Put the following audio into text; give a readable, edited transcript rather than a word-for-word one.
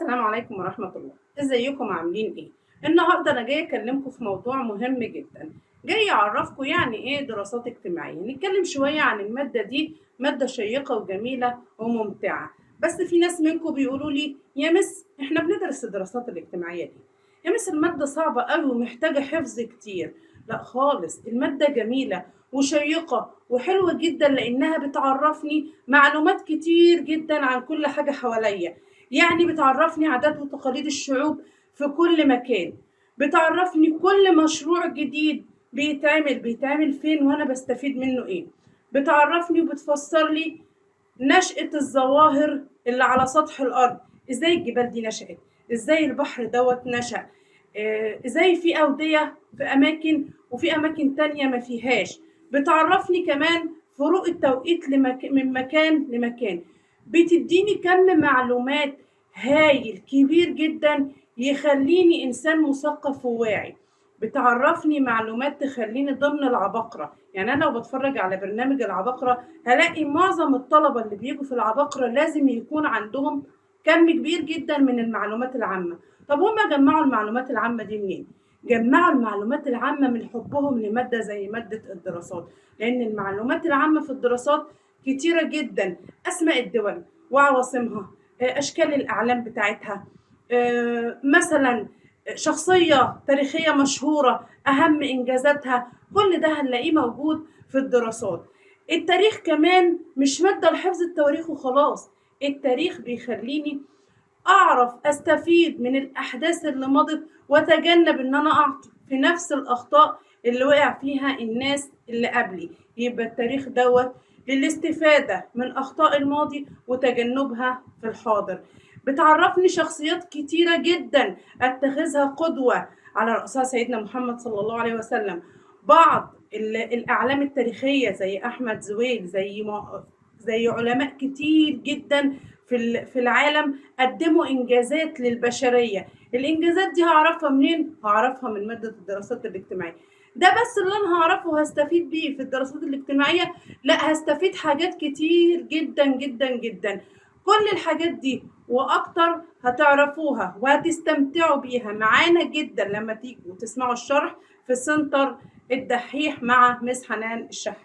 السلام عليكم ورحمة الله. ازيكم عاملين ايه؟ النهارده انا جايه اكلمكم في موضوع مهم جدا. جاي اعرفكم يعني ايه دراسات اجتماعية. نتكلم شوية عن المادة دي، مادة شيقة وجميلة وممتعة. بس في ناس منكم بيقولوا لي يا مس احنا بندرس الدراسات الاجتماعية دي، يا مس المادة صعبة قوي ومحتاجة حفظ كتير. لا خالص، المادة جميلة وشيقة وحلوة جدا لانها بتعرفني معلومات كتير جدا عن كل حاجة حواليا. يعني بتعرفني عادات وتقاليد الشعوب في كل مكان، بتعرفني كل مشروع جديد بيتعمل فين وانا بستفيد منه ايه، بتعرفني وبتفسر لي نشأة الظواهر اللي على سطح الارض. ازاي الجبال دي نشأت، ازاي البحر دوت نشأ، ازاي في أودية في اماكن وفي اماكن تانية ما فيهاش. بتعرفني كمان فروق التوقيت من مكان لمكان. بتديني كم معلومات هايل كبير جدا يخليني انسان مثقف وواعي. بتعرفني معلومات تخليني ضمن العباقرة. يعني انا لو بتفرج على برنامج العباقرة هلاقي معظم الطلبة اللي بيجوا في العباقرة لازم يكون عندهم كم كبير جدا من المعلومات العامة. طب هما جمعوا المعلومات العامة دي منين؟ جمعوا المعلومات العامة من حبهم لمادة زي مادة الدراسات، لأن المعلومات العامة في الدراسات كتيرة جدا. أسماء الدول وعواصمها، أشكال الأعلام بتاعتها، مثلا شخصية تاريخية مشهورة أهم إنجازاتها، كل ده هنلاقيه موجود في الدراسات. التاريخ كمان مش مادة لحفظ التواريخ وخلاص، التاريخ بيخليني أعرف أستفيد من الأحداث اللي مضت وأتجنب إن أنا أقع في نفس الأخطاء اللي وقع فيها الناس اللي قبلي. يبقى التاريخ دوت للاستفادة من أخطاء الماضي وتجنبها في الحاضر. بتعرفني شخصيات كتيرة جدا أتخذها قدوة، على رأسها سيدنا محمد صلى الله عليه وسلم. بعض الأعلام التاريخية زي أحمد زويل، زي علماء كتير جدا في العالم قدموا إنجازات للبشرية. الإنجازات دي هعرفها منين؟ هعرفها من مادة الدراسات الاجتماعية. ده بس اللي أنا هعرفه هستفيد بيه في الدراسات الاجتماعية؟ لا، هستفيد حاجات كتير جدا جدا جدا. كل الحاجات دي وأكتر هتعرفوها وهتستمتعوا بيها معانا جدا لما تيجوا تسمعوا الشرح في سنتر الدحيح مع مس حنان الشحات.